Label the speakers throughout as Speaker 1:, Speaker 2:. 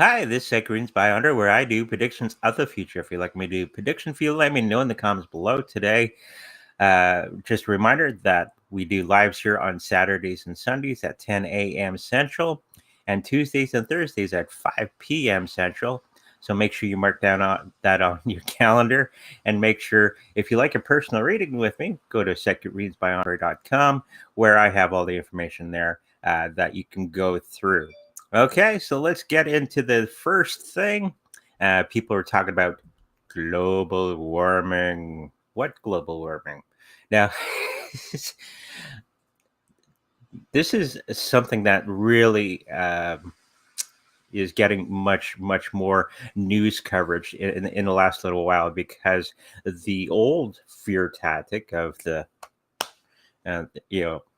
Speaker 1: Hi, this is Greens by Under, where I do predictions of the future. If you'd like me to do prediction for you, let me know in the comments below today. Just a reminder that we do lives here on Saturdays and Sundays at 10 a.m. Central and Tuesdays and Thursdays at 5 p.m. Central. So make sure you mark down that on your calendar, and make sure if you like a personal reading with me, go to secretreadsbyandre.com, where I have all the information there that you can go through. Okay, so let's get into the first thing. People are talking about global warming. What global warming? Now, this is something that really is getting much more news coverage in the last little while, because the old fear tactic of the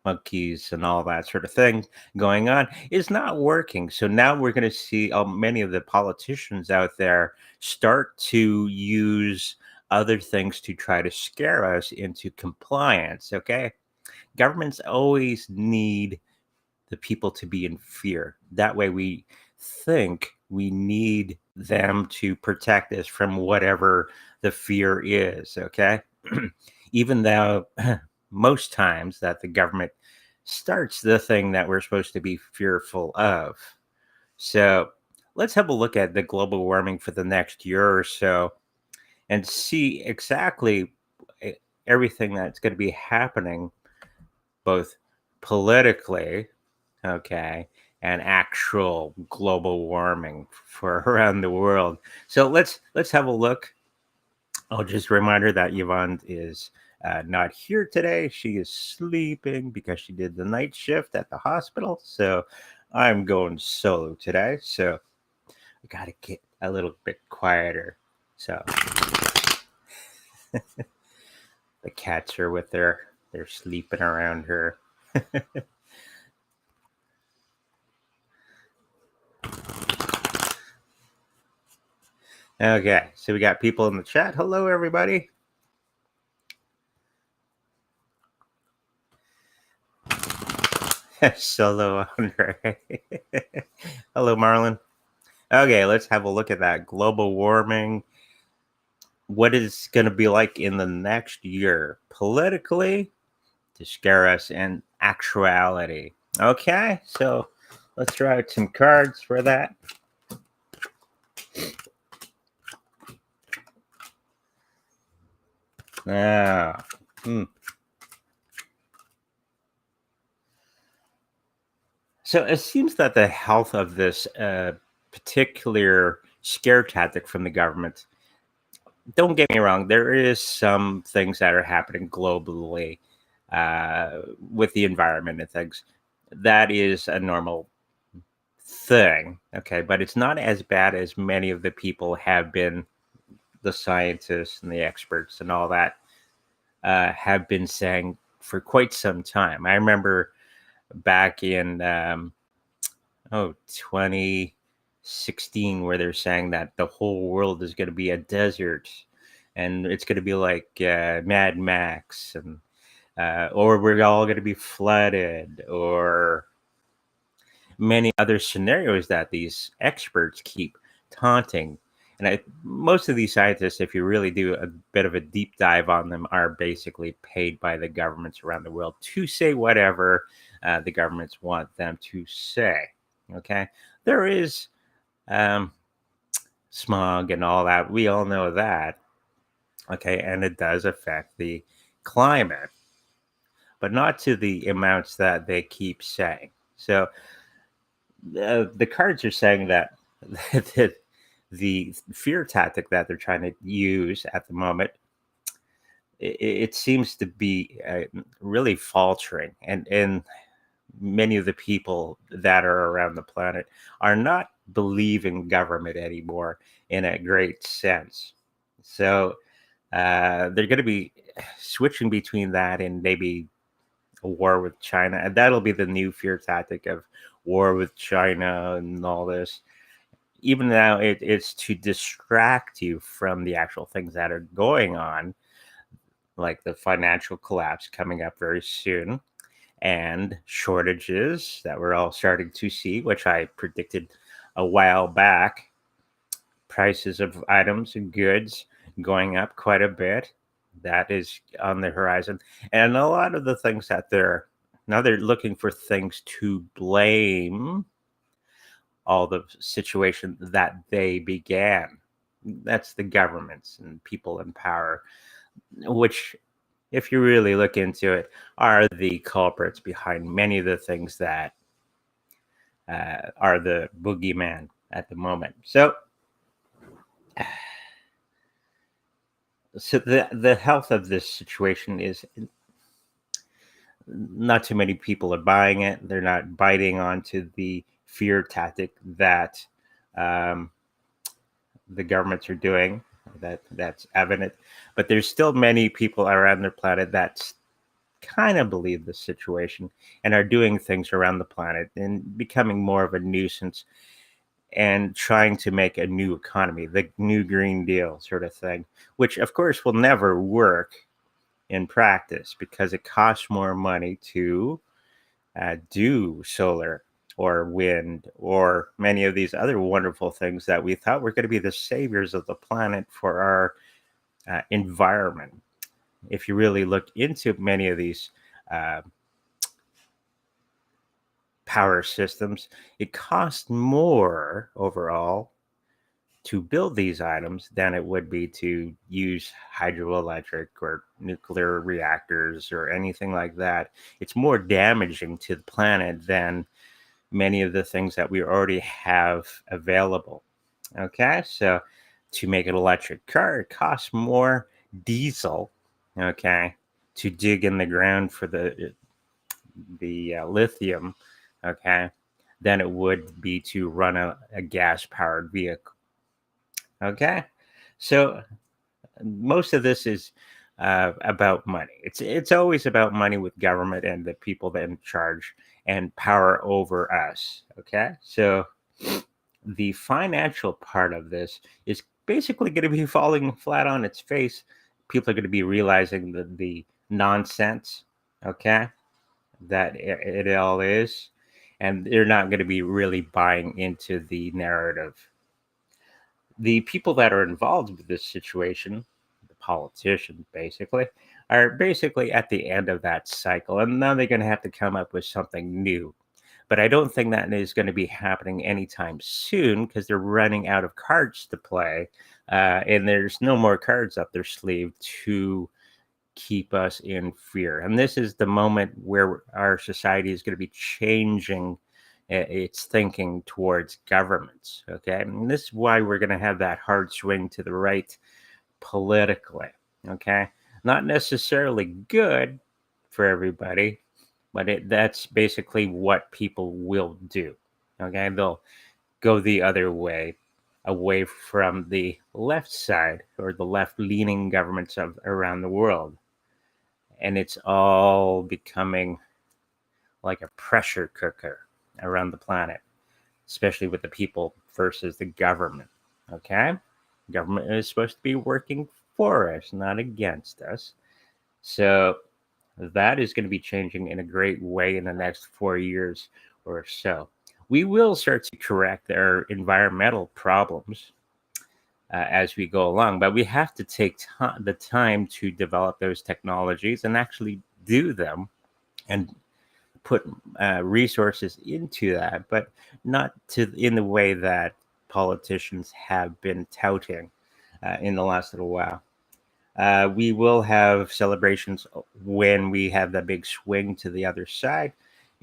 Speaker 1: monkeys and all that sort of thing going on is not working. So now we're going to see many of the politicians out there start to use other things to try to scare us into compliance. Okay, governments always need the people to be in fear. That way we think we need them to protect us from whatever the fear is. Okay, even though most times that the government starts the thing that we're supposed to be fearful of. So let's have a look at the global warming for the next year or so and see exactly everything that's going to be happening, both politically, okay, and actual global warming for around the world. So let's have a look. Oh, just a reminder that Yvonne is not here today. She is sleeping because she did the night shift at the hospital. So I'm going solo today. So we got to get a little bit quieter. So the cats are with her. They're sleeping around her. Okay, so we got people in the chat. Hello, everybody. Solo Andre. Hello, Marlon. Okay, let's have a look at that global warming. What it's going to be like in the next year politically to scare us, in actuality. Okay, so let's draw out some cards for that. Now, so it seems that the health of this particular scare tactic from the government, don't get me wrong, there is some things that are happening globally with the environment and things. That is a normal thing, okay, but it's not as bad as many of the people have been, the scientists and the experts and all that have been saying for quite some time. I remember back in 2016, where they're saying that the whole world is going to be a desert, and it's going to be like Mad Max, and or we're all going to be flooded, or many other scenarios that these experts keep taunting. And most of these scientists, if you really do a bit of a deep dive on them, are basically paid by the governments around the world to say whatever the governments want them to say. Okay, there is smog and all that. We all know that. Okay, and it does affect the climate, but not to the amounts that they keep saying. So the cards are saying that that the fear tactic that they're trying to use at the moment, it seems to be really faltering, and many of the people that are around the planet are not believing government anymore in a great sense. So they're going to be switching between that and maybe a war with China, and that'll be the new fear tactic of war with China and all this. Even now, it's to distract you from the actual things that are going on, like the financial collapse coming up very soon, and shortages that we're all starting to see, which I predicted a while back. Prices of items and goods going up quite a bit. That is on the horizon. And a lot of the things that now they're looking for things to blame all the situation that they began. That's the governments and people in power, which, if you really look into it, are the culprits behind many of the things that are the boogeyman at the moment. So the health of this situation is not too many people are buying it. They're not biting onto the fear tactic that the governments are doing. That's evident, but there's still many people around the planet that kind of believe the situation and are doing things around the planet and becoming more of a nuisance and trying to make a new economy, the new Green Deal sort of thing, which of course will never work in practice because it costs more money to do solar or wind or many of these other wonderful things that we thought were going to be the saviors of the planet for our environment. If you really look into many of these uh, power systems, it costs more overall to build these items than it would be to use hydroelectric or nuclear reactors or anything like that. It's more damaging to the planet than many of the things that we already have available. Okay, so to make an electric car, it costs more diesel, okay, to dig in the ground for the lithium, okay, than it would be to run a gas powered vehicle. Okay, so most of this is about money. It's always about money with government and the people that in charge and power over us. Okay, so the financial part of this is basically going to be falling flat on its face. People are going to be realizing the nonsense, okay, that it all is, and they're not going to be really buying into the narrative. The people that are involved with this situation, the politicians basically, are basically at the end of that cycle, and now they're going to have to come up with something new. But I don't think that is going to be happening anytime soon because they're running out of cards to play, and there's no more cards up their sleeve to keep us in fear. And this is the moment where our society is going to be changing its thinking towards governments. Okay. And this is why we're going to have that hard swing to the right politically. Okay. Not necessarily good for everybody, but that's basically what people will do. Okay. They'll go the other way, away from the left side or the left leaning governments of around the world. And it's all becoming like a pressure cooker around the planet, especially with the people versus the government. Okay? Government is supposed to be working for us, not against us. So that is going to be changing in a great way in the next 4 years or so. We will start to correct our environmental problems as we go along, but we have to take the time to develop those technologies and actually do them and put resources into that, but not to in the way that politicians have been touting in the last little while. We will have celebrations when we have the big swing to the other side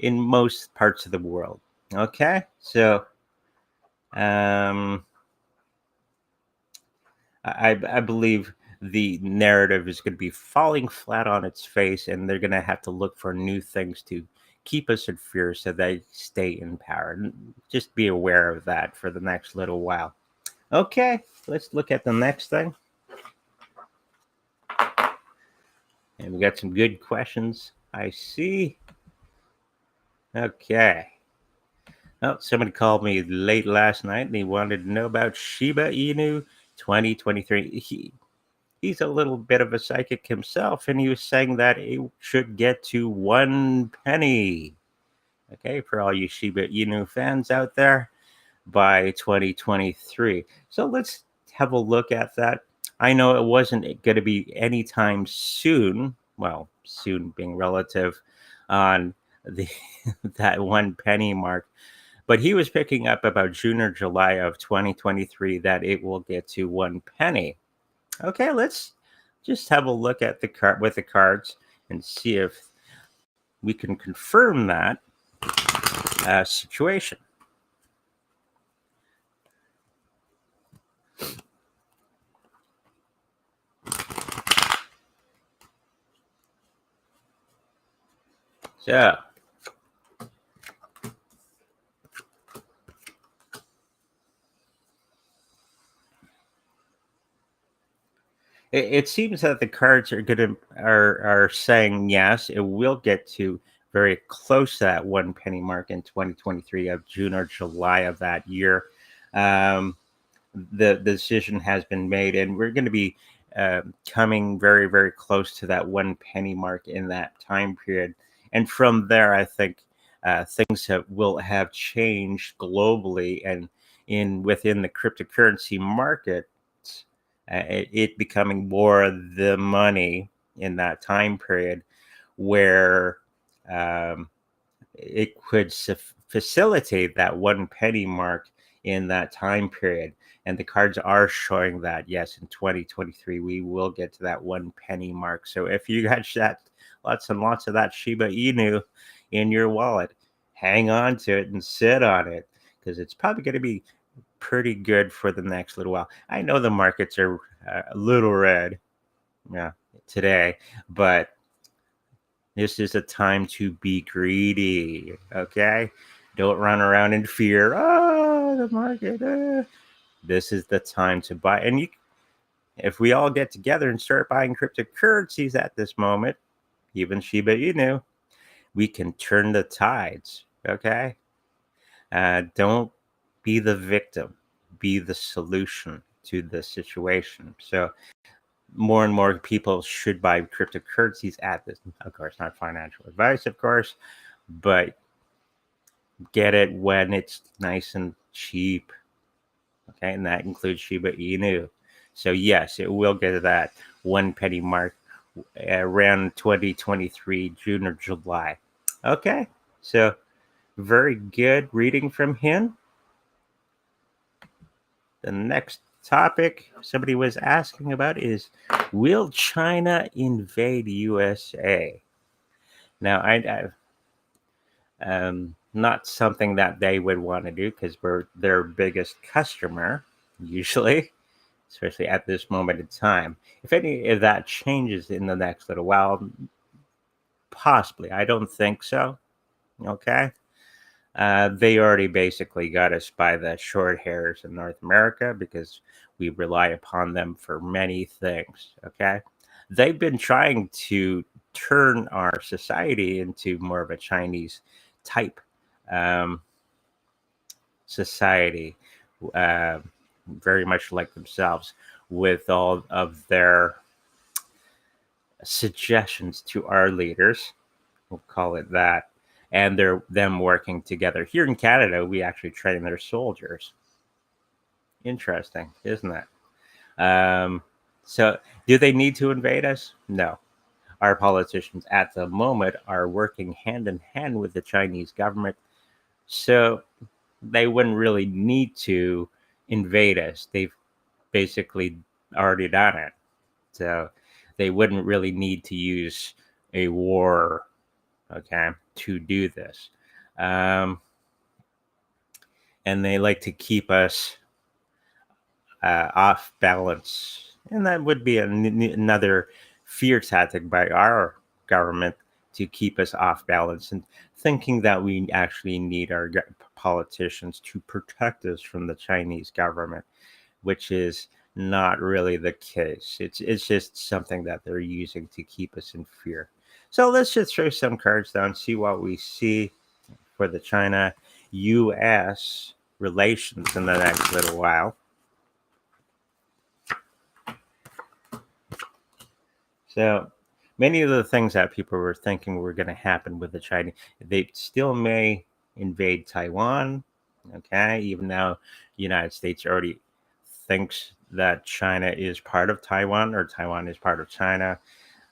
Speaker 1: in most parts of the world. Okay, so I believe the narrative is going to be falling flat on its face, and they're going to have to look for new things to keep us in fear so they stay in power. Just be aware of that for the next little while. Okay, let's look at the next thing. And we got some good questions, I see. Okay. Oh, somebody called me late last night and he wanted to know about Shiba Inu 2023. He's a little bit of a psychic himself, and he was saying that it should get to 1 penny. Okay, for all you Shiba Inu fans out there, by 2023. So let's have a look at that. I know it wasn't going to be anytime soon. Well, soon being relative on the that 1 penny mark, but he was picking up about June or July of 2023 that it will get to 1 penny. Okay, let's just have a look at the card with the cards and see if we can confirm that situation. So it seems that the cards are saying yes, it will get to very close to that 1 penny mark in 2023 of June or July of that year. Um, the decision has been made, and we're going to be coming very close to that 1 penny mark in that time period. And from there, I think will have changed globally and in within the cryptocurrency market, it becoming more the money in that time period where um, it could facilitate that 1 penny mark in that time period. And the cards are showing that, yes, in 2023, we will get to that 1 penny mark. So if you got lots and lots of that Shiba Inu in your wallet, hang on to it and sit on it because it's probably going to be pretty good for the next little while. I know the markets are a little red, yeah, today, but this is a time to be greedy. Okay, don't run around in fear. Oh, the market. This is the time to buy. And if we all get together and start buying cryptocurrencies at this moment, even Shiba Inu, we can turn the tides. Okay, don't be the victim. Be the solution to the situation. So more and more people should buy cryptocurrencies at this. Of course, not financial advice, of course, but get it when it's nice and cheap. Okay, and that includes Shiba Inu. So yes, it will get to that 1 penny mark around 2023, June or July. Okay, so very good reading from him. The next topic somebody was asking about is, will China invade USA? Now, not something that they would want to do because we're their biggest customer, usually, especially at this moment in time. If any of that changes in the next little while, possibly. I don't think so. Okay. They already basically got us by the short hairs in North America because we rely upon them for many things. Okay. They've been trying to turn our society into more of a Chinese type um, society, uh, very much like themselves, with all of their suggestions to our leaders. We'll call it that. And they're them working together. Here in Canada, we actually train their soldiers. Interesting, isn't it? So, do they need to invade us? No. Our politicians at the moment are working hand in hand with the Chinese government. So, they wouldn't really need to invade us. They've basically already done it. So, they wouldn't really need to use a war, okay, to do this. Um, and they like to keep us off balance. And that would be another fear tactic by our government to keep us off balance and thinking that we actually need our politicians to protect us from the Chinese government, which is not really the case. It's just something that they're using to keep us in fear. So let's just throw some cards down, see what we see for the China US relations in the next little while. So many of the things that people were thinking were going to happen with the Chinese, they still may invade Taiwan. Okay, even though the United States already thinks that China is part of Taiwan or Taiwan is part of China,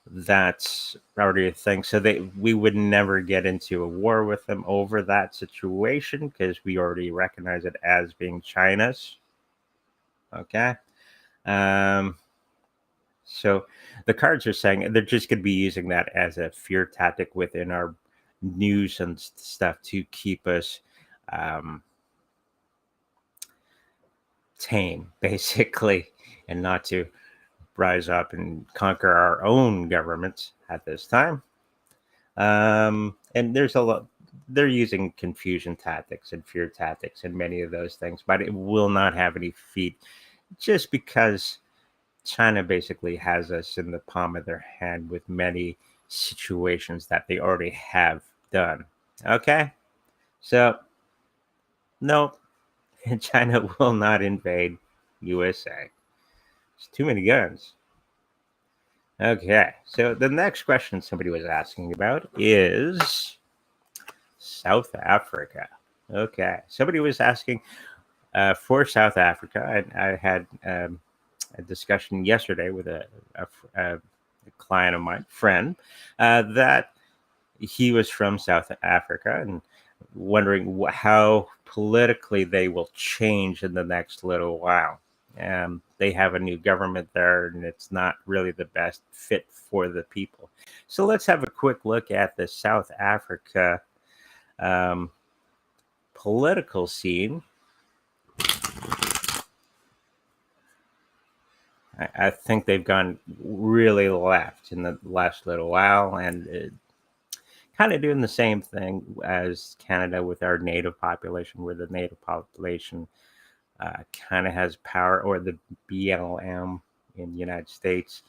Speaker 1: that's already a thing. So we would never get into a war with them over that situation because we already recognize it as being China's. Okay. Um, so the cards are saying they're just going to be using that as a fear tactic within our news and stuff to keep us um, tame, basically, and not to rise up and conquer our own governments at this time. And there's a lot, they're using confusion tactics and fear tactics and many of those things, but it will not have any feet just because China basically has us in the palm of their hand with many situations that they already have done. Okay? So, no, China will not invade USA. It's too many guns. Okay, so the next question somebody was asking about is South Africa. Okay, somebody was asking for South Africa. I had a discussion yesterday with a client of mine, friend, that he was from South Africa and wondering how politically they will change in the next little while. They have a new government there, and it's not really the best fit for the people. So let's have a quick look at the South Africa um, political scene. I think they've gone really left in the last little while, and kind of doing the same thing as Canada with our native population, where the native population kind of has power, or the BLM in the United States,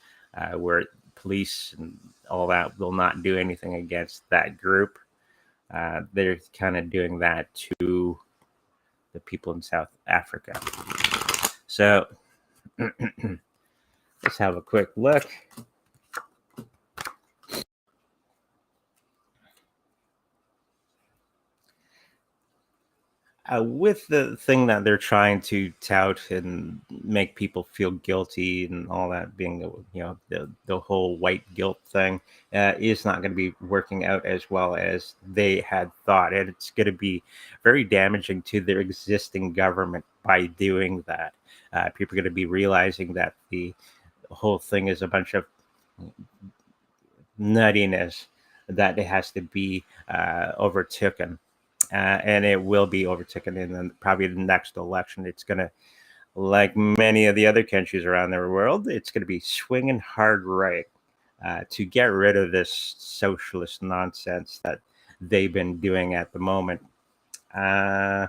Speaker 1: where police and all that will not do anything against that group. They're kind of doing that to the people in South Africa. So let's have a quick look. With the thing that they're trying to tout and make people feel guilty and all that, being the whole white guilt thing, is not going to be working out as well as they had thought, and it's going to be very damaging to their existing government by doing that. People are going to be realizing that the whole thing is a bunch of nuttiness, that it has to be overtaken, and it will be overtaken in probably the next election. It's going to, like many of the other countries around the world, it's going to be swinging hard right to get rid of this socialist nonsense that they've been doing at the moment. Uh,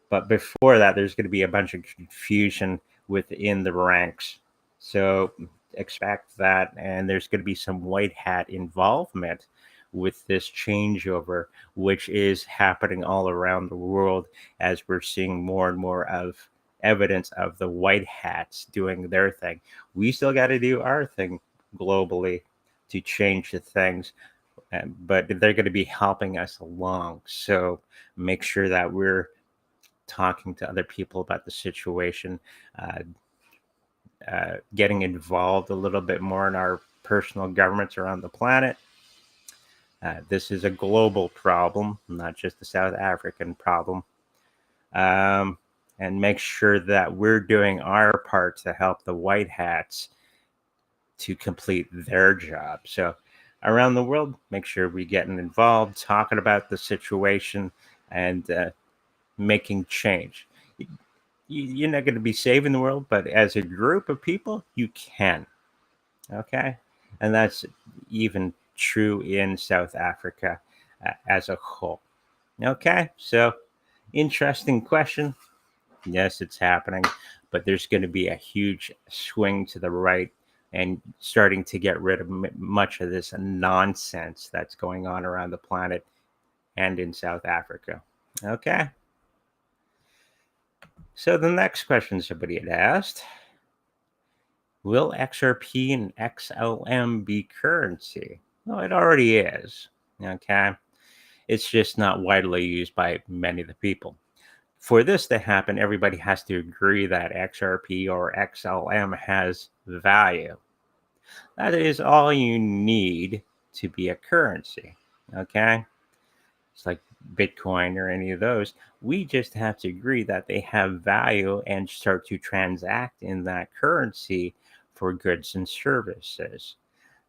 Speaker 1: but before that, there's going to be a bunch of confusion within the ranks. So expect that. And there's going to be some white hat involvement with this changeover, which is happening all around the world as we're seeing more and more of evidence of the white hats doing their thing. We still got to do our thing globally to change the things, but they're going to be helping us along. So make sure that we're talking to other people about the situation, uh, getting involved a little bit more in our personal governments around the planet. This is a global problem, not just a South African problem. Um, and make sure that we're doing our part to help the white hats to complete their job. So, around the world, make sure we're getting involved, talking about the situation, and making change. You're not going to be saving the world, but as a group of people, you can. Okay. And that's even true in South Africa as a whole. Okay. So, interesting question. Yes, it's happening, but there's going to be a huge swing to the right and starting to get rid of much of this nonsense that's going on around the planet and in South Africa. Okay. So, the next question somebody had asked: will XRP and XLM be currency? Well, it already is. Okay. It's just not widely used by many of the people. For this to happen, everybody has to agree that XRP or XLM has value. That is all you need to be a currency. Okay? It's like Bitcoin or any of those. We just have to agree that they have value and start to transact in that currency for goods and services.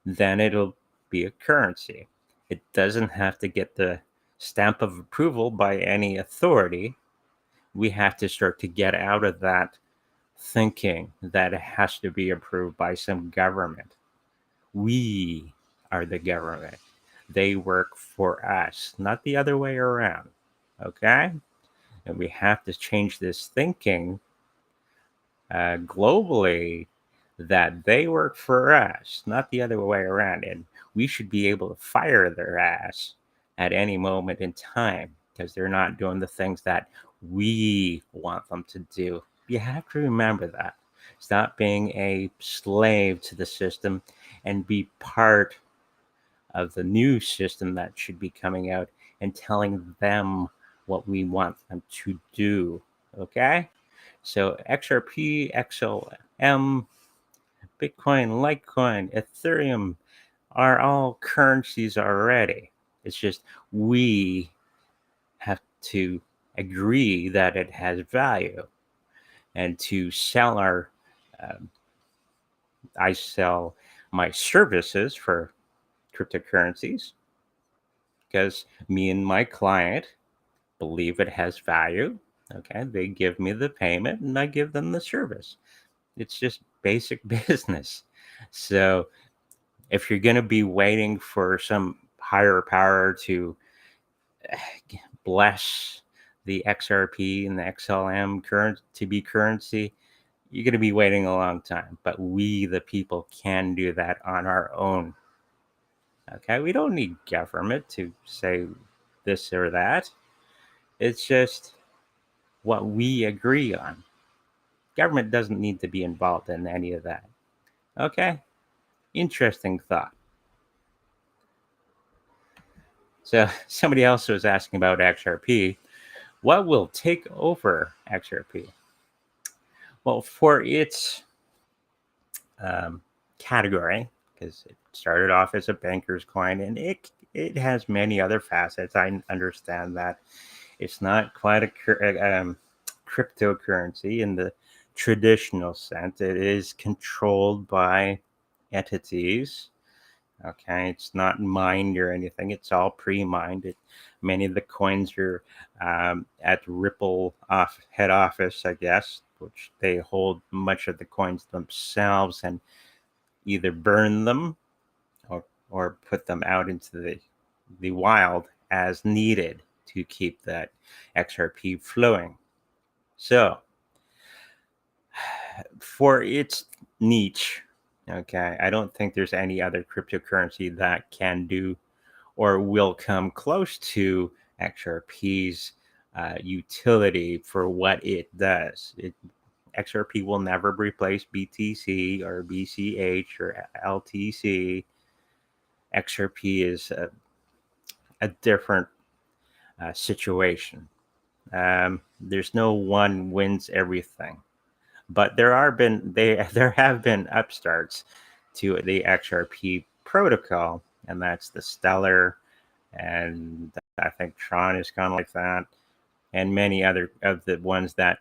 Speaker 1: Then it'll be a currency. It doesn't have to get the stamp of approval by any authority. We have to start to get out of that thinking that it has to be approved by some government. We are the government. They work for us, not the other way around. Okay? And we have to change this thinking globally that they work for us, not the other way around. And we should be able to fire their ass at any moment in time because they're not doing the things that we want them to do. You have to remember that. Stop being a slave to the system and be part of the new system that should be coming out and telling them what we want them to do. Okay? So XRP, XLM, Bitcoin, Litecoin, Ethereum are all currencies already. It's just we have to agree that it has value and to sell our. I sell my services for cryptocurrencies because me and my client believe it has value. Okay, they give me the payment and I give them the service. It's just basic business. So if you're going to be waiting for some higher power to bless the XRP and the XLM current to be currency, you're going to be waiting a long time. But we, the people, can do that on our own. Okay, we don't need government to say this or that. It's just what we agree on. Government doesn't need to be involved in any of that. Okay, interesting thought. So somebody else was asking about XRP. What will take over XRP? Well, for its category, because it started off as a banker's coin, and it has many other facets. I understand that it's not quite a cryptocurrency in the traditional sense. It is controlled by entities. Okay, it's not mined or anything. It's all pre-mined. Many of the coins are at Ripple head office, I guess, which they hold much of the coins themselves and either burn them or put them out into the wild as needed to keep that XRP flowing. So for its niche, okay, I don't think there's any other cryptocurrency that can do or will come close to XRP's utility for what it does. XRP will never replace BTC or BCH or LTC. XRP is a different situation. There's no one wins everything, but there have been upstarts to the XRP protocol, and that's the Stellar, and I think Tron is kind of like that, and many other of the ones that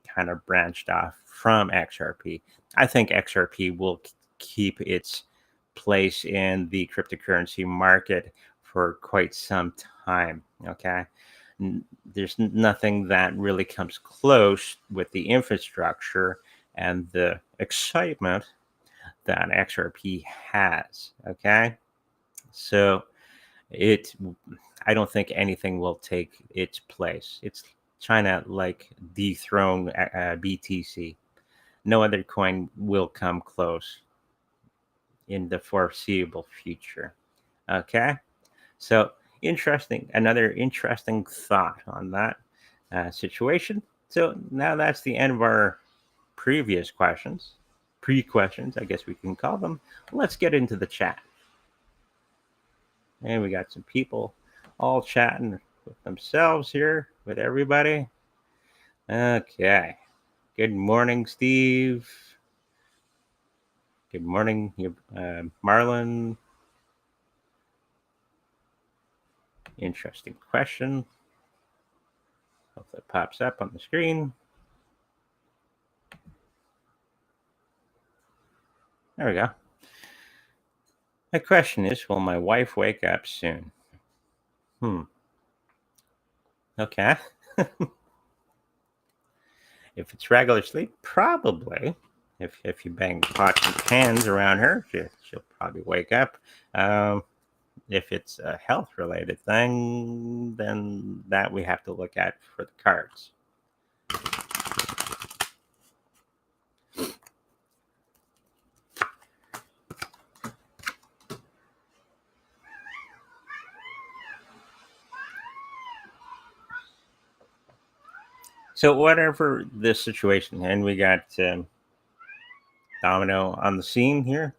Speaker 1: kind of branched off from XRP. I think XRP will keep its place in the cryptocurrency market for quite some time. Okay. There's nothing that really comes close with the infrastructure and the excitement that XRP has. Okay. So I don't think anything will take its place. It's China like dethrone BTC. No other coin will come close in the foreseeable future. Okay, so another interesting thought on that situation. So now that's the end of our previous questions, pre-questions, I guess we can call them. Let's get into the chat. And we got some people all chatting with themselves here with everybody. Okay. Good morning, Steve. Good morning, Marlon. Interesting question. Hope that pops up on the screen. There we go. My question is, will my wife wake up soon? Okay. If it's regular sleep, probably. If you bang pots and pans around her, she'll probably wake up. If it's a health related thing, then that we have to look at for the cards. So whatever the situation, and we got Domino on the scene here,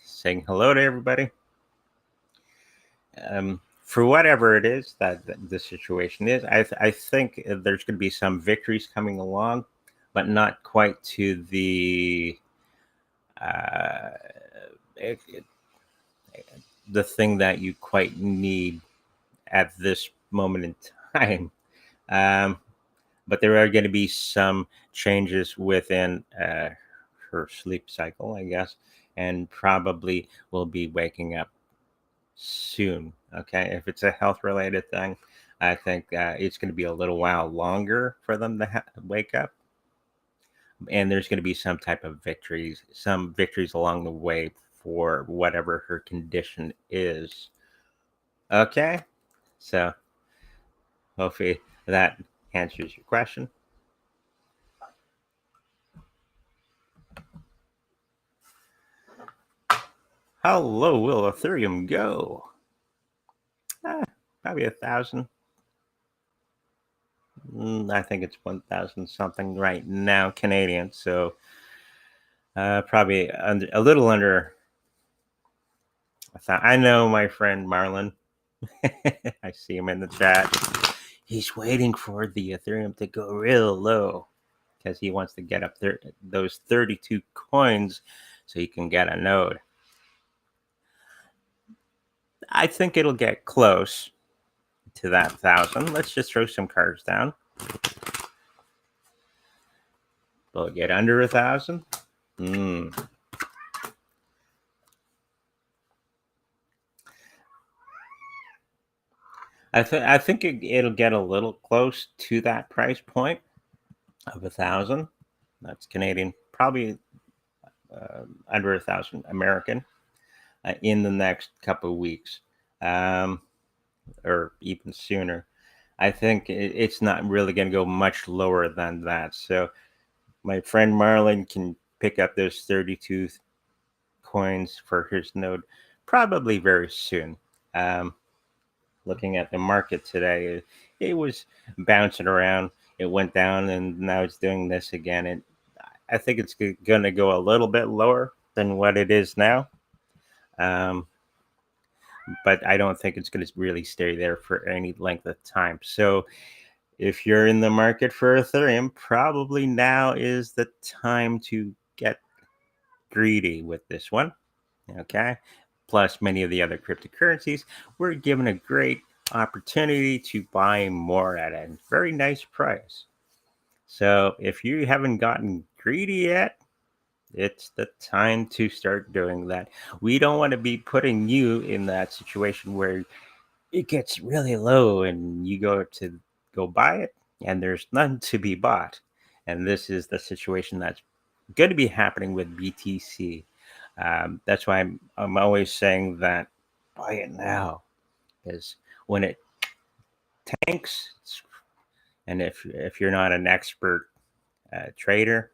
Speaker 1: saying hello to everybody. For whatever it is that the situation is, I think there's going to be some victories coming along, but not quite to uh, it, it, the thing that you quite need at this moment in time. Um, but there are going to be some changes within her sleep cycle, I guess, and probably will be waking up soon. Okay, if it's a health related thing, I think it's going to be a little while longer for them to wake up, and there's going to be some victories along the way for whatever her condition is. Okay, so hopefully that answers your question. How low will Ethereum go? Probably 1,000. I think it's 1,000 something right now Canadian. So probably a little under. I know my friend Marlon. I see him in the chat. He's waiting for the Ethereum to go real low because he wants to get up there those 32 coins so he can get a node. I think it'll get close to that 1,000. Let's just throw some cards down. Will it get under 1,000? I think it'll get a little close to that price point of 1,000. That's Canadian, probably under 1,000 American in the next couple of weeks, or even sooner. I think it's not really going to go much lower than that. So my friend Marlon can pick up those 32 coins for his node probably very soon. Looking at the market today, it was bouncing around. It went down and now it's doing this again. And I think it's going to go a little bit lower than what it is now. But I don't think it's going to really stay there for any length of time. So if you're in the market for Ethereum, probably now is the time to get greedy with this one. Okay. Plus, many of the other cryptocurrencies, we're given a great opportunity to buy more at a very nice price. So if you haven't gotten greedy yet, it's the time to start doing that. We don't want to be putting you in that situation where it gets really low and you go buy it and there's none to be bought. And this is the situation that's going to be happening with BTC. That's why I'm always saying that buy it now, because when it tanks, and if you're not an expert trader,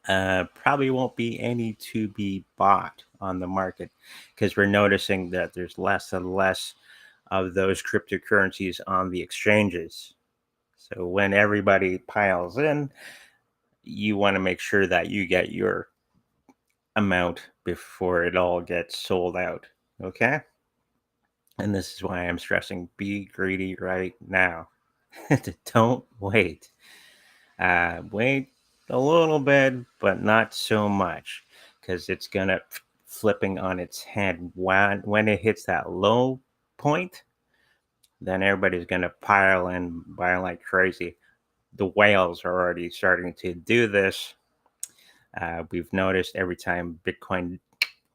Speaker 1: probably won't be any to be bought on the market, because we're noticing that there's less and less of those cryptocurrencies on the exchanges. So when everybody piles in, you want to make sure that you get your amount before it all gets sold out. Okay. And this is why I'm stressing be greedy right now. Don't wait. Wait a little bit, but not so much, because it's gonna flipping on its head when it hits that low point. Then everybody's gonna pile in, buy like crazy. The whales are already starting to do this. We've noticed every time Bitcoin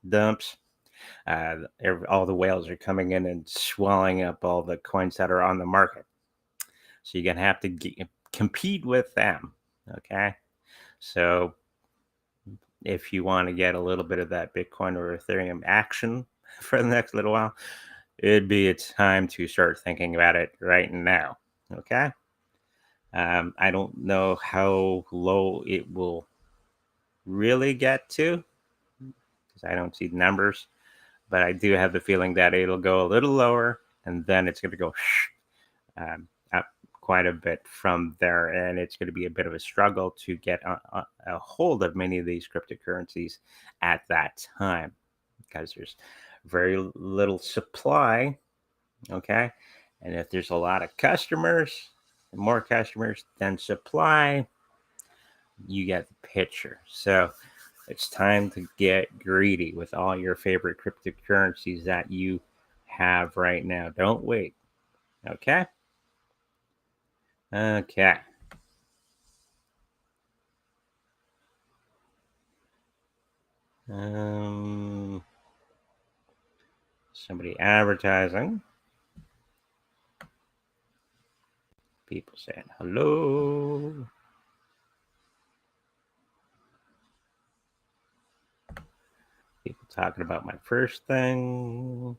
Speaker 1: dumps, all the whales are coming in and swallowing up all the coins that are on the market. So you're gonna have to compete with them. Okay, so if you want to get a little bit of that Bitcoin or Ethereum action for the next little while, it'd be a time to start thinking about it right now. Okay. I don't know how low it will really get to because I don't see numbers, but I do have the feeling that it'll go a little lower and then it's going to go up quite a bit from there. And it's going to be a bit of a struggle to get a hold of many of these cryptocurrencies at that time because there's very little supply. Okay. And if there's a lot of customers, more customers than supply, you get the picture. So it's time to get greedy with all your favorite cryptocurrencies that you have right now. Don't wait. Okay. Okay. Um, Somebody advertising. People saying hello. People talking about my first thing.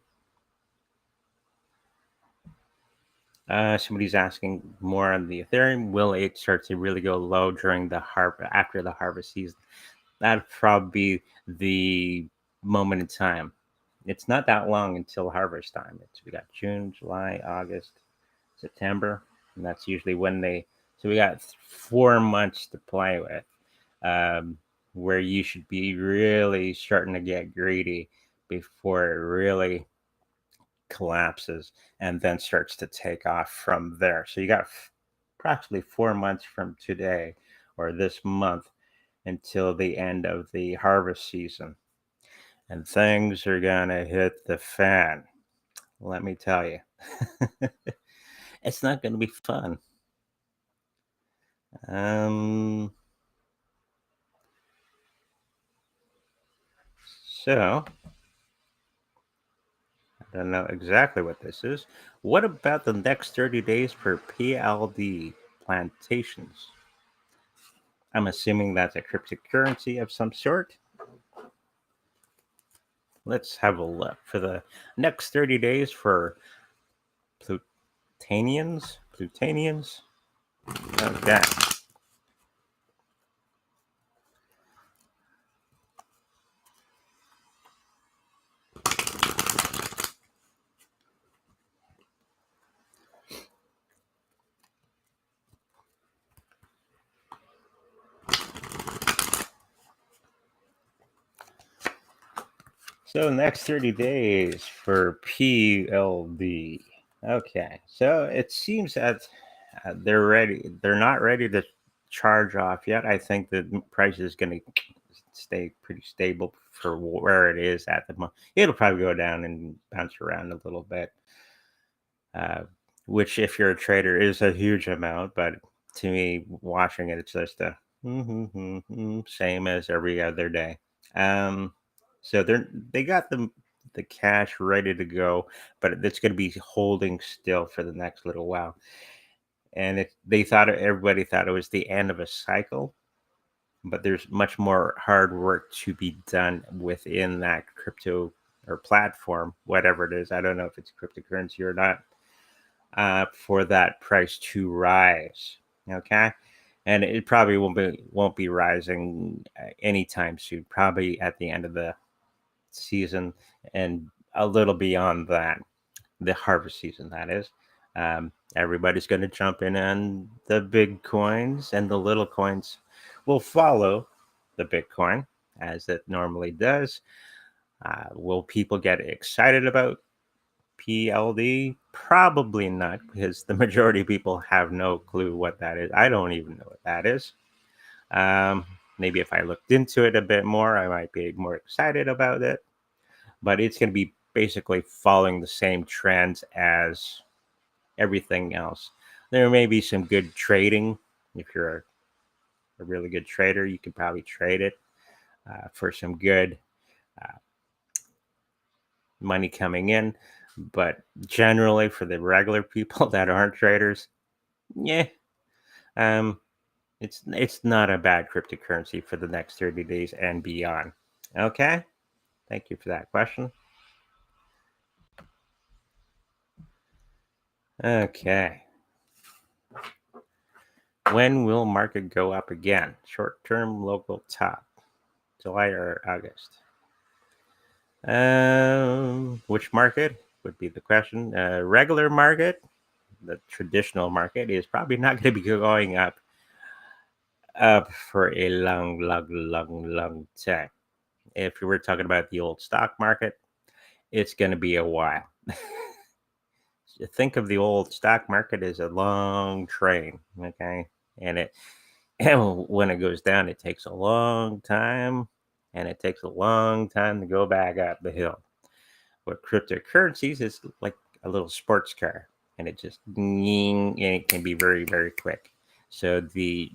Speaker 1: Somebody's asking more on the Ethereum. Will it start to really go low during the after the harvest season? That'd probably be the moment in time. It's not that long until harvest time. We got June, July, August, September, and that's usually when they. So we got 4 months to play with, um, where you should be really starting to get greedy before it really collapses and then starts to take off from there. So you got approximately 4 months from today or this month until the end of the harvest season. And things are going to hit the fan. Let me tell you, it's not going to be fun. Um, so, I don't know exactly what this is. What about the next 30 days for PLD plantations? I'm assuming that's a cryptocurrency of some sort. Let's have a look for the next 30 days for Plutonians. Plutonians. Okay. So next 30 days for PLD. Okay. So it seems that they're ready. They're not ready to charge off yet. I think the price is going to stay pretty stable for where it is at the moment. It'll probably go down and bounce around a little bit, uh, which if you're a trader is a huge amount. But to me, watching it, it's just a same as every other day. Um, so they got the cash ready to go, but it's going to be holding still for the next little while. And everybody thought it was the end of a cycle, but there's much more hard work to be done within that crypto or platform, whatever it is. I don't know if it's cryptocurrency or not, for that price to rise. Okay, and it probably won't be rising anytime soon. Probably at the end of the season and a little beyond that, the harvest season. That is. Everybody's going to jump in on the big coins, and the little coins will follow the Bitcoin as it normally does. Will people get excited about PLD? Probably not, because the majority of people have no clue what that is. I don't even know what that is. Maybe if I looked into it a bit more, I might be more excited about it. But it's going to be basically following the same trends as everything else. There may be some good trading. If you're a really good trader, you can probably trade it for some good money coming in. But generally, for the regular people that aren't traders, yeah, um, it's not a bad cryptocurrency for the next 30 days and beyond. Okay, thank you for that question. Okay, when will market go up again? Short term, local top, July or August? Which market would be the question? Regular market, the traditional market, is probably not going to be going up for a long time. If you were talking about the old stock market, it's going to be a while. Think of the old stock market as a long train, okay? And when it goes down, it takes a long time, and it takes a long time to go back up the hill. What cryptocurrencies is like a little sports car, and it just and it can be very quick. So the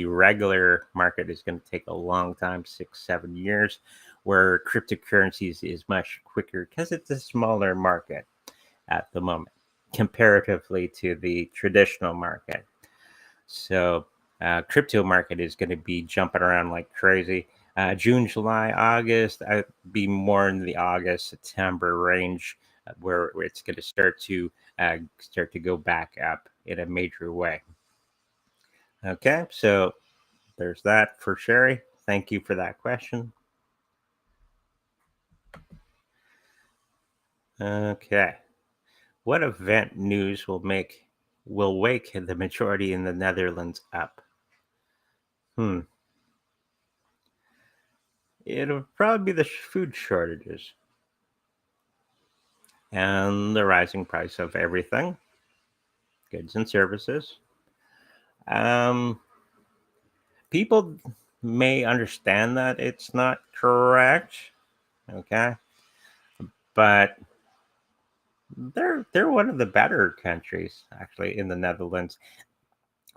Speaker 1: regular market is going to take a long time, 6-7 years, where cryptocurrencies is much quicker because it's a smaller market at the moment comparatively to the traditional market. So crypto market is going to be jumping around like crazy. June, July, August, I'd be more in the August, September range, where it's going to start to go back up in a major way. Okay, so there's that for Sherry. Thank you for that question. Okay, what event news will wake the majority in the Netherlands up? Hmm. It'll probably be the food shortages and the rising price of everything, goods and services. Um, People may understand that it's not correct, okay, but they're one of the better countries actually in the Netherlands.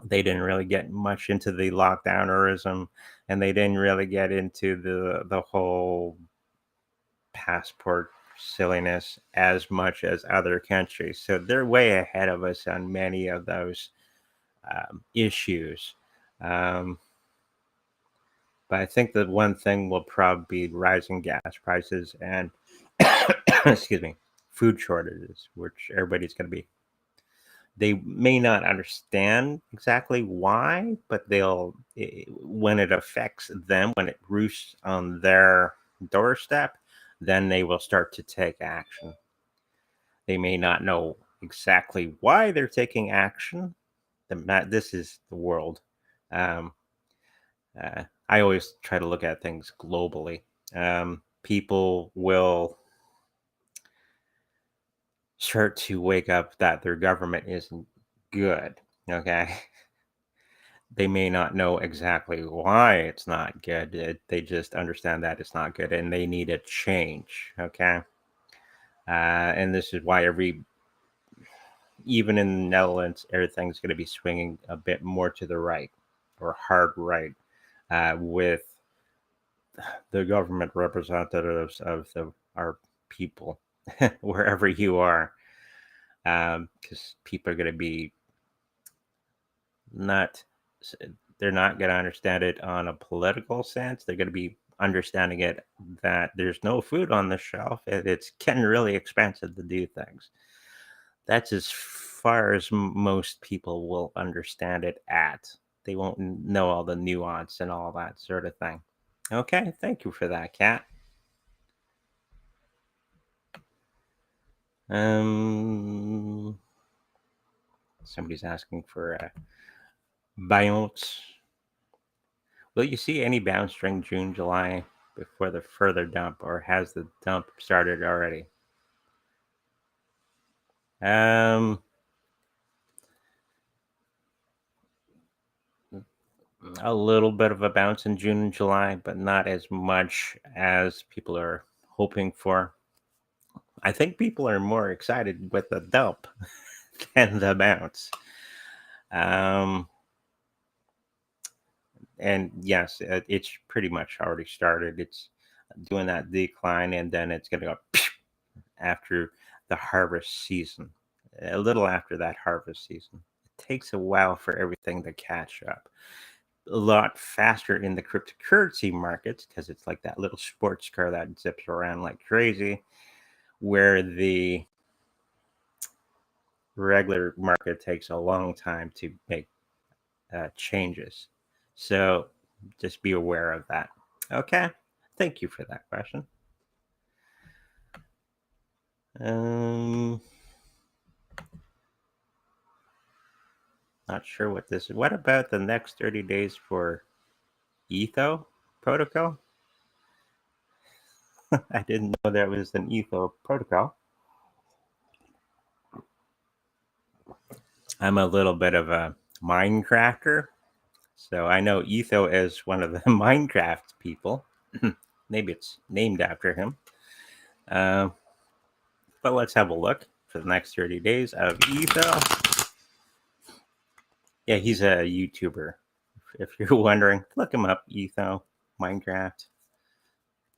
Speaker 1: They didn't really get much into the lockdownerism, and they didn't really get into the whole passport silliness as much as other countries. So they're way ahead of us on many of those issues. Um, but I think that one thing will probably be rising gas prices and excuse me, food shortages, which everybody's going to be. They may not understand exactly why, but when it affects them, when it roosts on their doorstep, then they will start to take action. They may not know exactly why they're taking action. This is the world. Um, I always try to look at things globally. People will start to wake up that their government isn't good. Okay. They may not know exactly why it's not good. They just understand that it's not good and they need a change. Okay. And this is why even in the Netherlands, everything's going to be swinging a bit more to the right or hard right with the government representatives of our people, wherever you are, because people are going to be not, they're not going to understand it on a political sense. They're going to be understanding it that there's no food on the shelf and it's getting really expensive to do things. That's as far as most people will understand it at. They won't know all the nuance and all that sort of thing. Okay, thank you for that, Kat. Um, Somebody's asking for bounce. Will you see any bounce during June, July before the further dump, or has the dump started already? Um, a little bit of a bounce in June and July, but not as much as people are hoping for. I think people are more excited with the dump than the bounce. Um, and yes, it's pretty much already started. It's doing that decline, and then it's going to go after the harvest season, a little after that harvest season. It takes a while for everything to catch up. A lot faster in the cryptocurrency markets because it's like that little sports car that zips around like crazy, where the regular market takes a long time to make changes. So just be aware of that. Okay. Thank you for that question. Um, Not sure what this is. What about the next 30 days for ETHO protocol? I didn't know there was an ETHO protocol. I'm a little bit of a Minecrafter, so I know ETHO is one of the Minecraft people. Maybe it's named after him. But let's have a look for the next 30 days of ETHO. Yeah, he's a YouTuber. If you're wondering, look him up. ETHO, Minecraft.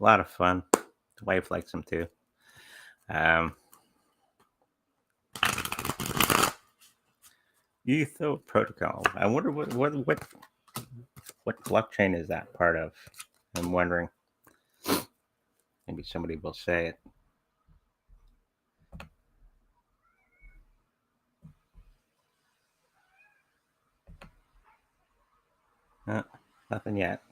Speaker 1: A lot of fun. His wife likes him too. ETHO protocol. I wonder what blockchain is that part of? I'm wondering. Maybe somebody will say it. Nothing yet.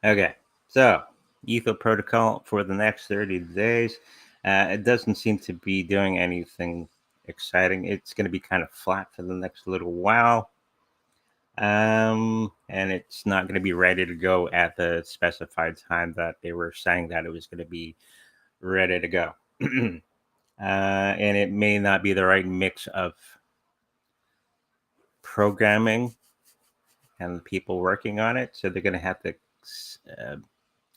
Speaker 1: Okay, so ETHO protocol for the next 30 days. It doesn't seem to be doing anything exciting. It's going to be kind of flat for the next little while. And it's not going to be ready to go at the specified time that they were saying that it was going to be ready to go. And it may not be the right mix of programming and the people working on it. So they're going to have to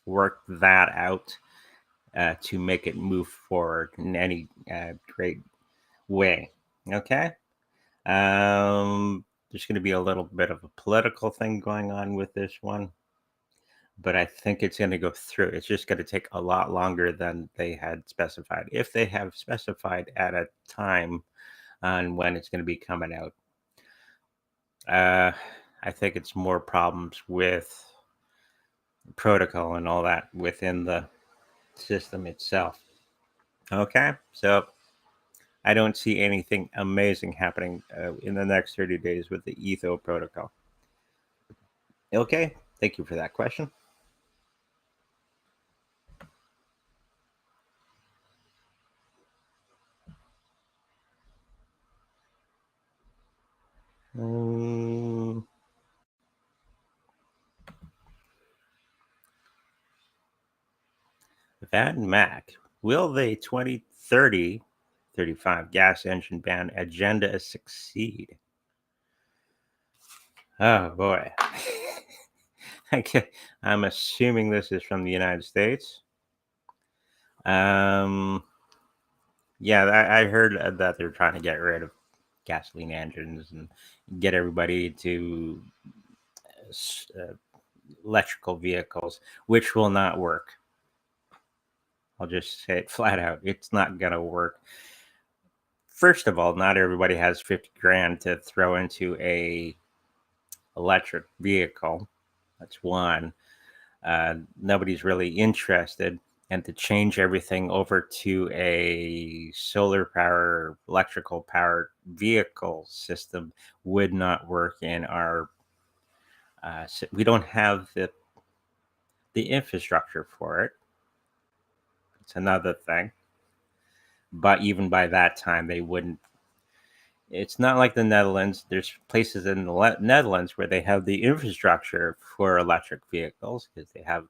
Speaker 1: work that out to make it move forward in any great way. Okay. There's going to be a little bit of a political thing going on with this one, but I think it's going to go through. It's just going to take a lot longer than they had specified. If they have specified at a time on when it's going to be coming out, I think it's more problems with protocol and all that within the system itself. Okay, so I don't see anything amazing happening in the next 30 days with the ETHO protocol. Okay, thank you for that question. Van Mac, will the 2030 35 gas engine ban agenda succeed? Oh boy. I'm assuming this is from the United States. Yeah, I heard that they're trying to get rid of gasoline engines and get everybody to electrical vehicles, which will not work. I'll just say it flat out. It's not going to work. First of all, not everybody has 50 grand to throw into a electric vehicle. That's one. Nobody's really interested. And to change everything over to a solar power, electrical powered vehicle system would not work in our. We don't have the infrastructure for it. It's another thing. But even by that time, they wouldn't. It's not like the Netherlands. There's places in the Netherlands where they have the infrastructure for electric vehicles because they have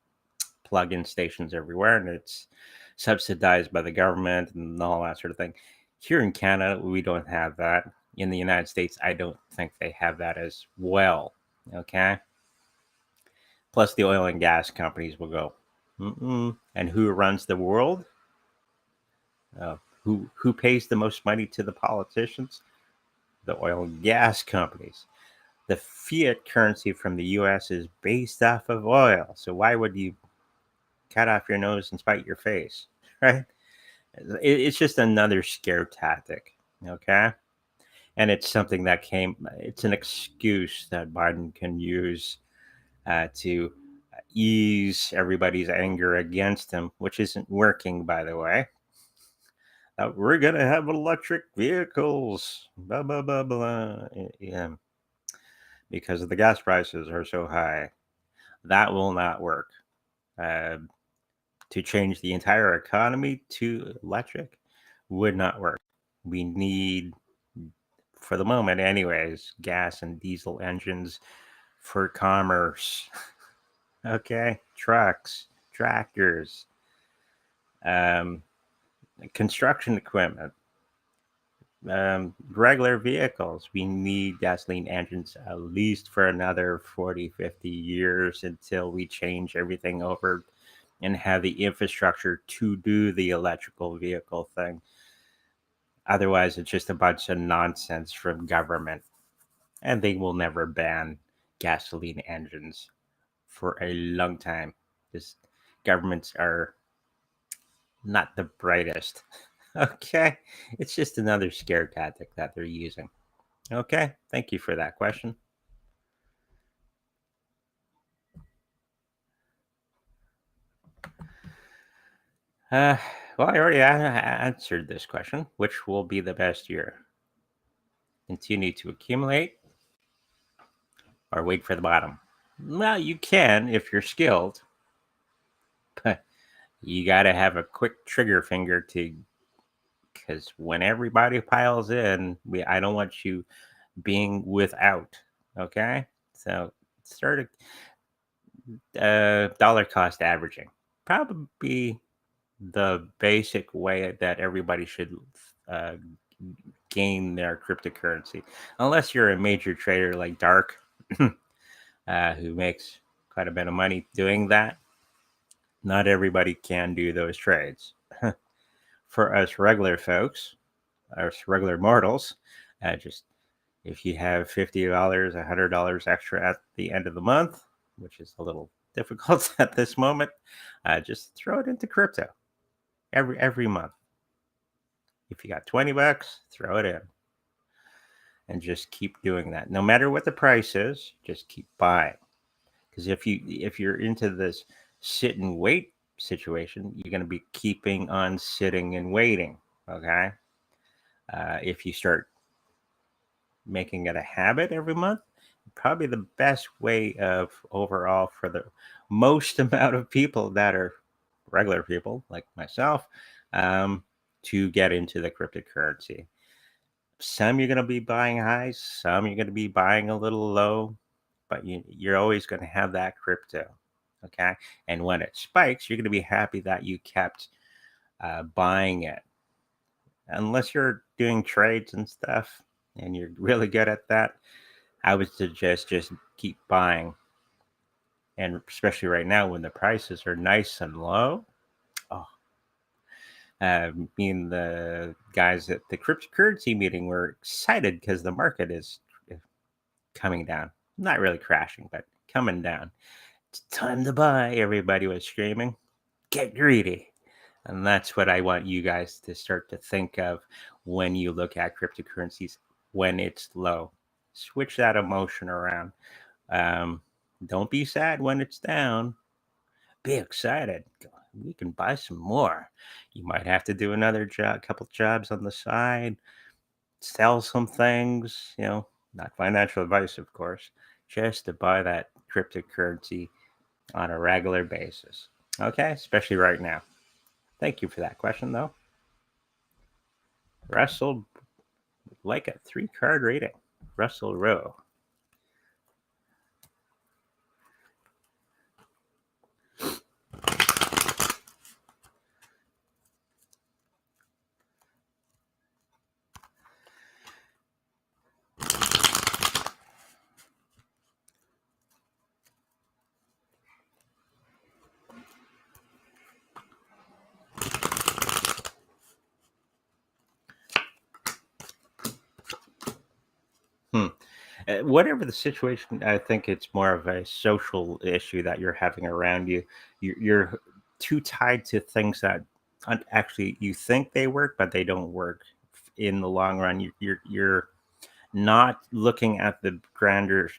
Speaker 1: plug-in stations everywhere, and it's subsidized by the government and all that sort of thing. Here in Canada, we don't have that. In the United States, I don't think they have that as well. Okay. Plus, the oil and gas companies will go, mm-mm. And who runs the world? Who pays the most money to the politicians? The oil and gas companies. The fiat currency from the US is based off of oil. So why would you cut off your nose and spite your face? Right? It's just another scare tactic. Okay. And it's something that it's an excuse that Biden can use to ease everybody's anger against him, which isn't working, by the way. We're going to have electric vehicles, blah, blah, blah, blah. Yeah, because the gas prices are so high. That will not work. Uh, to change the entire economy to electric would not work. We need, for the moment, anyways, gas and diesel engines for commerce. Okay, trucks, tractors, um, construction equipment, regular vehicles. We need gasoline engines at least for another 40, 50 years until we change everything over and have the infrastructure to do the electrical vehicle thing. Otherwise, it's just a bunch of nonsense from government, and they will never ban gasoline engines for a long time. Just governments are not the brightest. Okay, it's just another scare tactic that they're using. Okay, thank you for that question. Uh, well, I already answered this question. Which will be the best year? Continue to accumulate or wait for the bottom? Well, you can if you're skilled, but you got to have a quick trigger finger to, because when everybody piles in, I don't want you being without. Okay, so start dollar cost averaging. Probably the basic way that everybody should uh, gain their cryptocurrency, unless you're a major trader like Dark, who makes quite a bit of money doing that. Not everybody can do those trades. For us regular folks, us regular mortals, just if you have $50, $100 extra at the end of the month, which is a little difficult at this moment, just throw it into crypto every month. If you got $20, throw it in, and just keep doing that. No matter what the price is, just keep buying. Because if you're into this sit and wait situation, you're going to be keeping on sitting and waiting. Okay. If you start making it a habit every month, probably the best way of overall for the most amount of people that are regular people like myself, to get into the cryptocurrency. Some you're going to be buying high, some you're going to be buying a little low, but you're always going to have that crypto. Okay. And when it spikes, you're going to be happy that you kept buying it. Unless you're doing trades and stuff and you're really good at that, I would suggest just keep buying. And especially right now when the prices are nice and low. Oh, me and the guys at the cryptocurrency meeting were excited because the market is coming down. Not really crashing, but coming down. It's time to buy, everybody was screaming. Get greedy. And that's what I want you guys to start to think of when you look at cryptocurrencies when it's low. Switch that emotion around. Um, don't be sad when it's down. Be excited. We can buy some more. You might have to do another job, couple jobs on the side, sell some things, not financial advice, of course, just to buy that cryptocurrency on a regular basis. Okay, especially right now. Thank you for that question, though. Russell, like a 3-card rating. Russell Rowe. Whatever the situation, I think it's more of a social issue that you're having around you. You're too tied to things that actually you think they work, but they don't work in the long run. You're not looking at the grander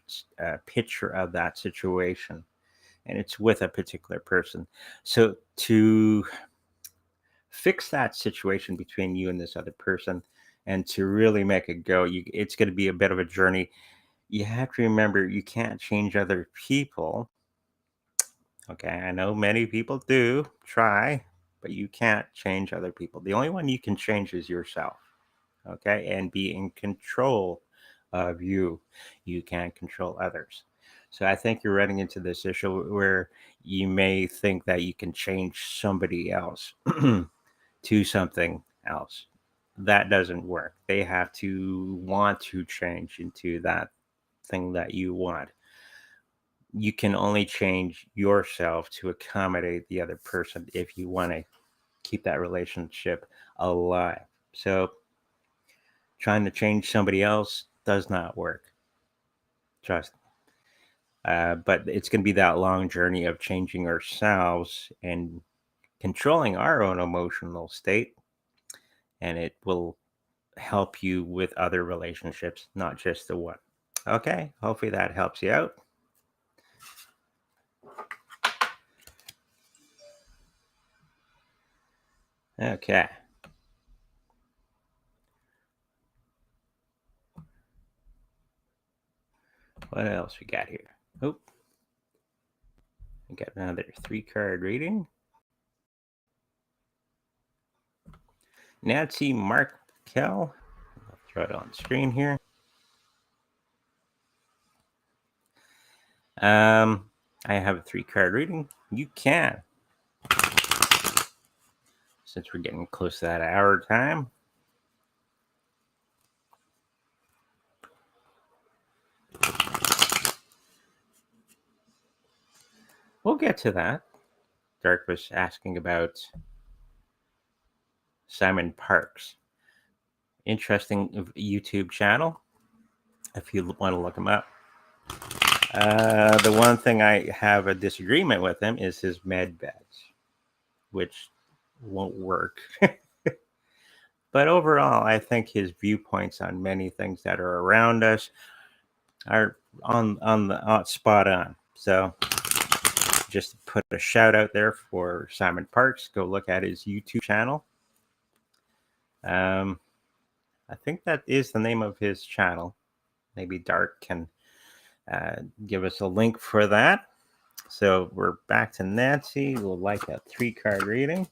Speaker 1: picture of that situation, and it's with a particular person. So to fix that situation between you and this other person, and to really make it go, it's going to be a bit of a journey. You have to remember you can't change other people. Okay, I know many people do try, but you can't change other people. The only one you can change is yourself. Okay, and be in control of you. You can't control others. So I think you're running into this issue where you may think that you can change somebody else to something else. That doesn't work. They have to want to change into that thing that you want. You can only change yourself to accommodate the other person if you want to keep that relationship alive. So trying to change somebody else does not work. Trust me. But it's going to be that long journey of changing ourselves and controlling our own emotional state, and it will help you with other relationships, not just the one. Okay, hopefully that helps you out. Okay. What else we got here? Oh, we got another 3-card reading. Nancy Markel. I'll throw it on screen here. I have a 3-card reading. You can. Since we're getting close to that hour time. We'll get to that. Dark was asking about Simon Parks. Interesting YouTube channel, if you want to look him up. The one thing I have a disagreement with him is his med beds, which won't work. But overall, I think his viewpoints on many things that are around us are on the spot on. So just to put a shout out there for Simon Parks. Go look at his YouTube channel. I think that is the name of his channel. Maybe Dark can give us a link for that. So we're back to Nancy. We'll like a 3-card reading.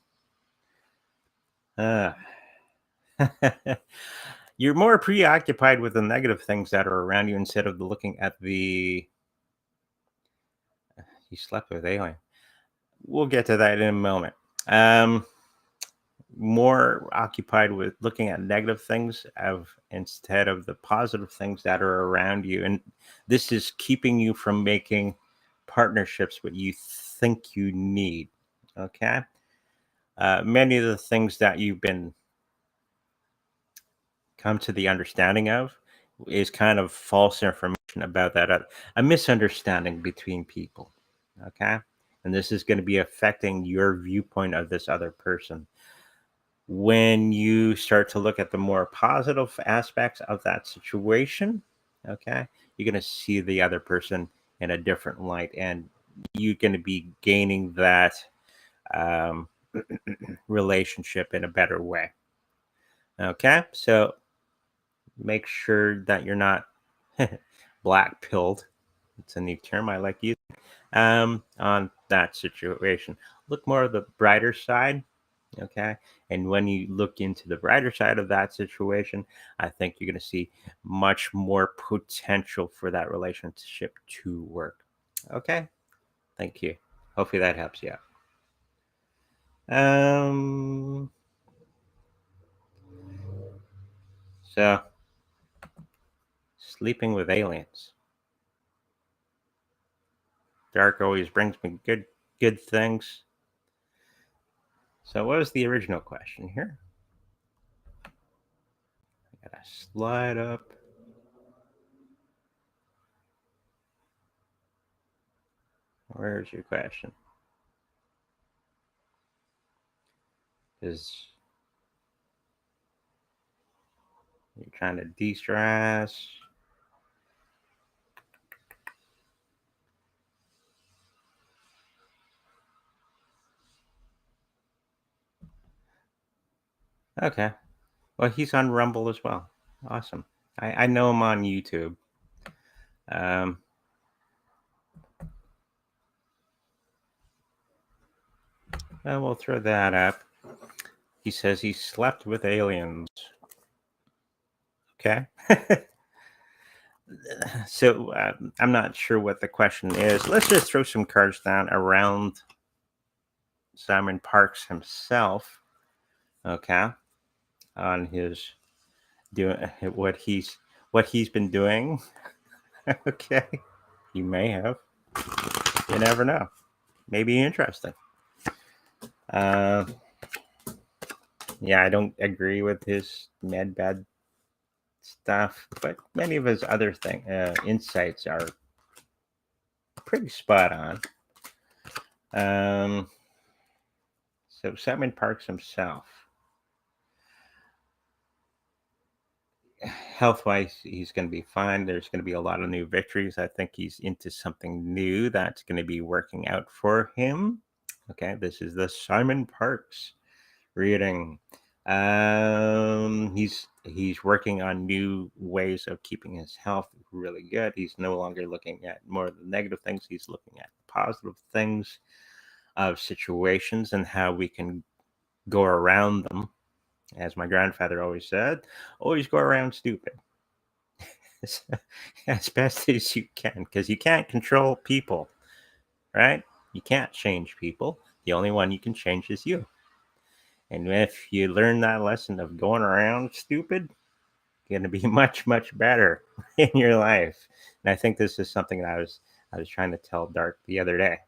Speaker 1: You're more preoccupied with the negative things that are around you instead of looking at the. You slept with alien. We'll get to that in a moment. More occupied with looking at negative things instead of the positive things that are around you, and this is keeping you from making partnerships what you think you need. Okay, many of the things that you've been come to the understanding of is kind of false information about that, a misunderstanding between people. Okay, and this is going to be affecting your viewpoint of this other person. When you start to look at the more positive aspects of that situation, okay, you're going to see the other person in a different light, and you're going to be gaining that um, relationship in a better way. Okay, so make sure that you're not black pilled. It's a new term I like using on that situation. Look more of the brighter side. Okay. And when you look into the brighter side of that situation, I think you're going to see much more potential for that relationship to work. Okay. Thank you. Hopefully that helps you out. So sleeping with aliens. Dark always brings me good things. So what was the original question here? I gotta slide up. Where's your question? Is you're trying to de-stress? Okay. Well, he's on Rumble as well. Awesome. I know him on YouTube. We'll throw that up. He says he slept with aliens. Okay. So I'm not sure what the question is. Let's just throw some cards down around Simon Parks himself. Okay. On his doing what he's been doing. Okay. You may have. You never know. Maybe interesting. Yeah, I don't agree with his medbed stuff, but many of his other insights are pretty spot on. So Simon Parks himself, health-wise, he's going to be fine. There's going to be a lot of new victories. I think he's into something new that's going to be working out for him. Okay, this is the Simon Parks reading. He's working on new ways of keeping his health really good. He's no longer looking at more of the negative things. He's looking at positive things of situations and how we can go around them. As my grandfather always said, always go around stupid as best as you can, because you can't control people, right? You can't change people. The only one you can change is you. And if you learn that lesson of going around stupid, you're going to be much, much better in your life. And I think this is something that I was trying to tell Dark the other day.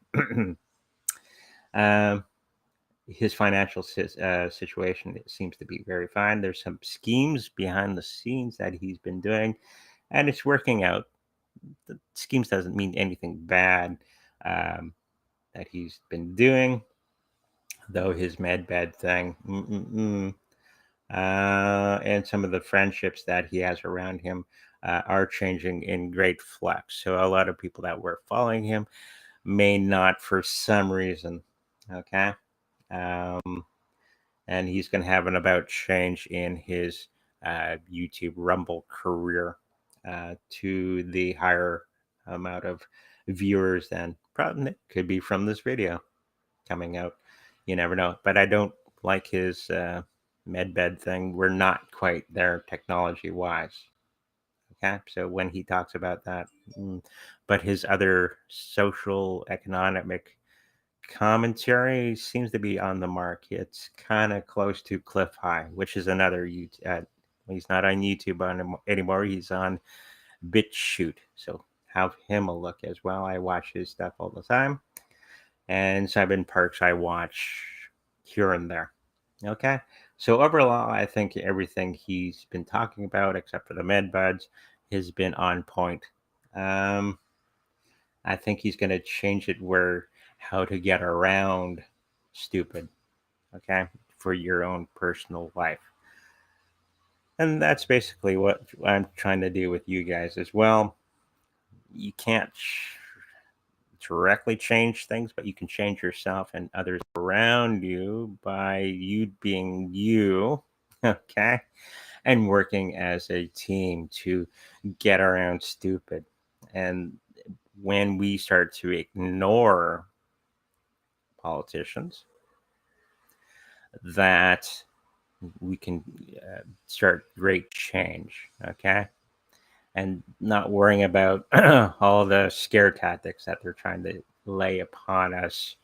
Speaker 1: His financial situation seems to be very fine. There's some schemes behind the scenes that he's been doing, and it's working out. The schemes doesn't mean anything bad that he's been doing, though his medbed thing, and some of the friendships that he has around him are changing in great flux. So a lot of people that were following him may not for some reason. Okay. And he's going to have an about change in his YouTube Rumble career to the higher amount of viewers than probably could be from this video coming out. You never know. But I don't like his medbed thing. We're not quite there technology wise. Okay. So when he talks about that, but his other social, economic commentary seems to be on the mark. It's kind of close to Cliff High, which is another YouTube. He's not on YouTube anymore. He's on BitChute. So have him a look as well. I watch his stuff all the time. And Simon Parks, I watch here and there. Okay. So overall, I think everything he's been talking about, except for the med buds, has been on point. I think he's going to change it where how to get around stupid, okay, for your own personal life. And that's basically what I'm trying to do with you guys as well. You can't directly change things, but you can change yourself and others around you by you being you, okay, and working as a team to get around stupid. And when we start to ignore politicians, that we can start great change, okay? And not worrying about all the scare tactics that they're trying to lay upon us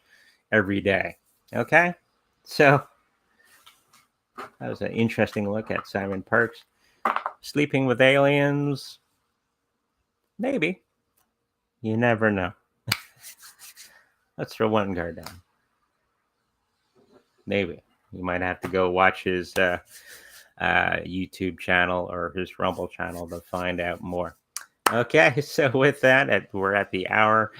Speaker 1: every day, okay? So that was an interesting look at Simon Parks. Sleeping with aliens, maybe. You never know. Let's throw one card down. Maybe. You might have to go watch his YouTube channel or his Rumble channel to find out more. Okay, so with that, we're at the hour.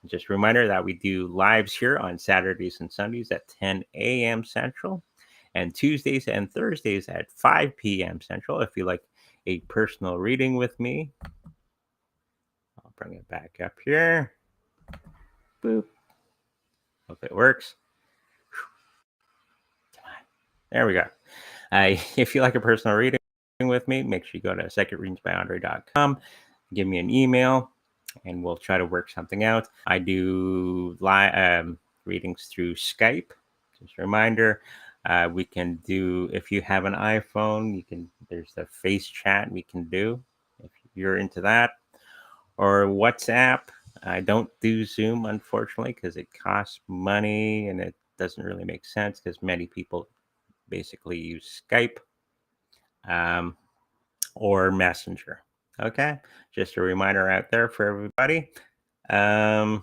Speaker 1: Just a reminder that we do lives here on Saturdays and Sundays at 10 a.m. Central, and Tuesdays and Thursdays at 5 p.m. Central. If you like a personal reading with me, I'll bring it back up here. Boop. Hope it works. There we go. If you like a personal reading with me, make sure you go to secondreadingsbyandre.com, give me an email, and we'll try to work something out. I do live readings through Skype. Just a reminder, we can do, if you have an iPhone, there's the face chat we can do if you're into that, or WhatsApp. I don't do Zoom, unfortunately, because it costs money and it doesn't really make sense because many people basically use Skype or Messenger. Okay, just a reminder out there for everybody. And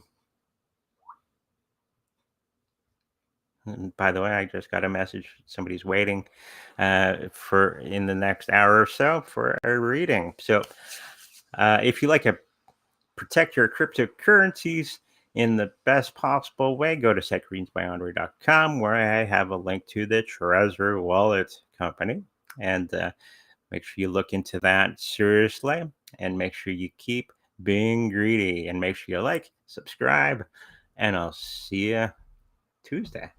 Speaker 1: by the way, I just got a message. Somebody's waiting for in the next hour or so for a reading. So if you like to protect your cryptocurrencies in the best possible way, go to secretreadingsbyandre.com, where I have a link to the Trezor Wallet company. And make sure you look into that seriously, and make sure you keep being greedy, and make sure you like, subscribe, and I'll see you Tuesday.